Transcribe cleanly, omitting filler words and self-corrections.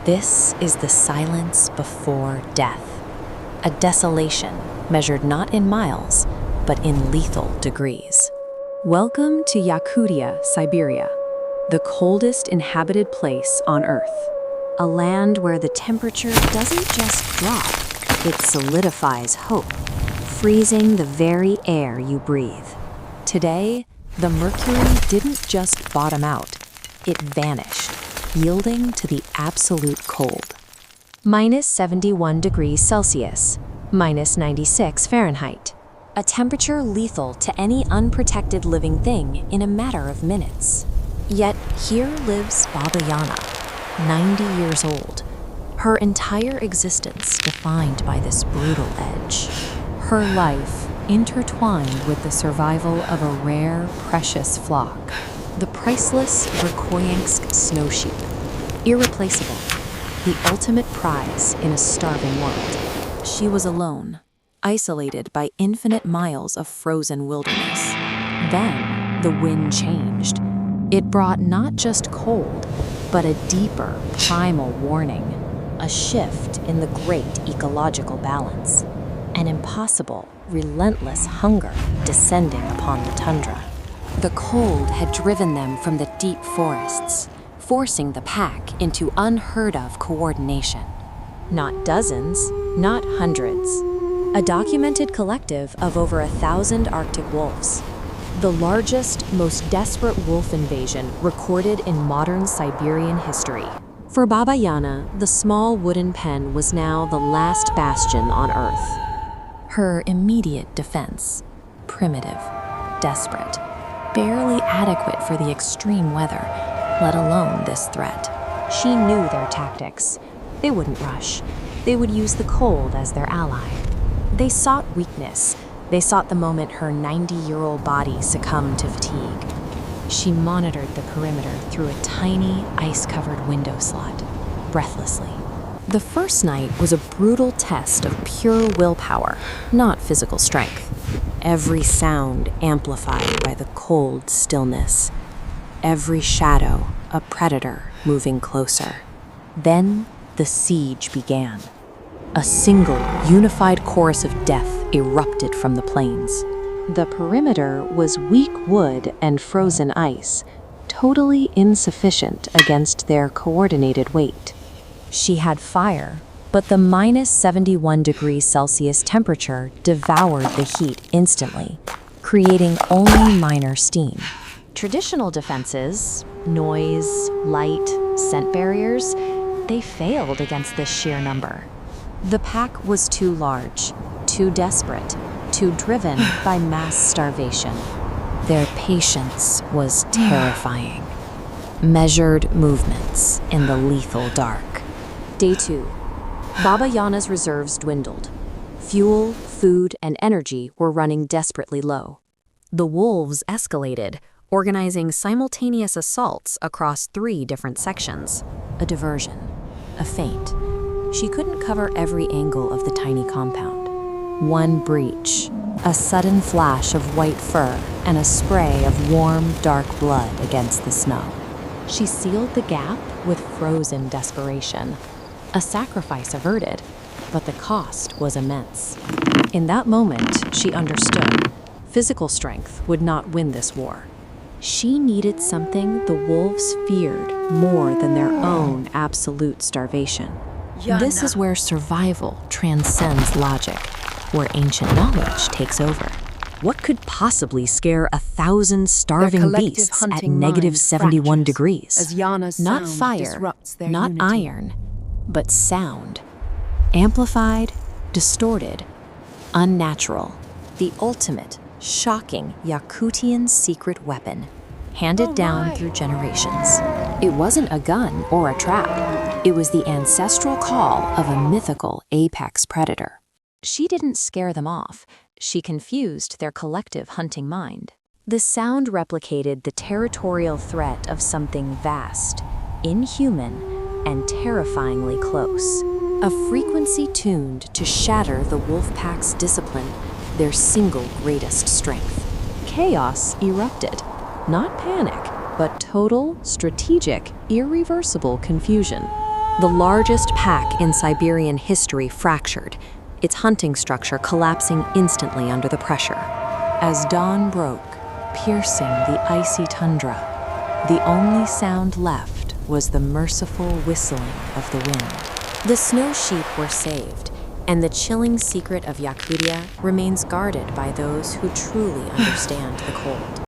This is the silence before death, a desolation measured not in miles, but in lethal degrees. Welcome to Yakutia, Siberia, the coldest inhabited place on Earth. A land where the temperature doesn't just drop, it solidifies hope, freezing the very air you breathe. Today, the mercury didn't just bottom out, it vanished, yielding to the absolute cold. Minus 71 degrees Celsius, minus 96 Fahrenheit. A temperature lethal to any unprotected living thing in a matter of minutes. Yet here lives Baba Yana, 90 years old, her entire existence defined by this brutal edge. Her life intertwined with the survival of a rare, precious flock, the priceless Verkhoyansk snow sheep. Irreplaceable, the ultimate prize in a starving world. She was alone, isolated by infinite miles of frozen wilderness. Then the wind changed. It brought not just cold, but a deeper, primal warning, a shift in the great ecological balance, an impossible, relentless hunger descending upon the tundra. The cold had driven them from the deep forests, forcing the pack into unheard-of coordination. Not dozens, not hundreds. A documented collective of over 1,000 Arctic wolves. The largest, most desperate wolf invasion recorded in modern Siberian history. For Baba Yana, the small wooden pen was now the last bastion on Earth. Her immediate defense, primitive, desperate, barely adequate for the extreme weather, let alone this threat. She knew their tactics. They wouldn't rush. They would use the cold as their ally. They sought weakness. They sought the moment her 90-year-old body succumbed to fatigue. She monitored the perimeter through a tiny, ice-covered window slot, breathlessly. The first night was a brutal test of pure willpower, not physical strength. Every sound amplified by the cold stillness. Every shadow, a predator moving closer. Then the siege began. A single, unified chorus of death erupted from the plains. The perimeter was weak wood and frozen ice, totally insufficient against their coordinated weight. She had fire, but the minus 71 degrees Celsius temperature devoured the heat instantly, creating only minor steam. Traditional defenses, noise, light, scent barriers, they failed against this sheer number. The pack was too large, too desperate, too driven by mass starvation. Their patience was terrifying. Measured movements in the lethal dark. Day 2. Baba Yana's reserves dwindled. Fuel, food, and energy were running desperately low. The wolves escalated, organizing simultaneous assaults across 3 different sections. A diversion, a feint. She couldn't cover every angle of the tiny compound. One breach, a sudden flash of white fur, and a spray of warm, dark blood against the snow. She sealed the gap with frozen desperation. A sacrifice averted, but the cost was immense. In that moment, she understood. Physical strength would not win this war. She needed something the wolves feared more than their own absolute starvation. This is where survival transcends logic, where ancient knowledge takes over. What could possibly scare 1,000 starving beasts at negative 71 degrees? Not fire, not iron, but sound. Amplified, distorted, unnatural. The ultimate, shocking Yakutian secret weapon, handed down through generations. It wasn't a gun or a trap. It was the ancestral call of a mythical apex predator. She didn't scare them off. She confused their collective hunting mind. The sound replicated the territorial threat of something vast, inhuman, and terrifyingly close. A frequency tuned to shatter the wolf pack's discipline, their single greatest strength. Chaos erupted. Not panic, but total, strategic, irreversible confusion. The largest pack in Siberian history fractured, its hunting structure collapsing instantly under the pressure. As dawn broke, piercing the icy tundra, the only sound left was the merciful whistling of the wind. The snow sheep were saved, and the chilling secret of Yakutia remains guarded by those who truly understand the cold.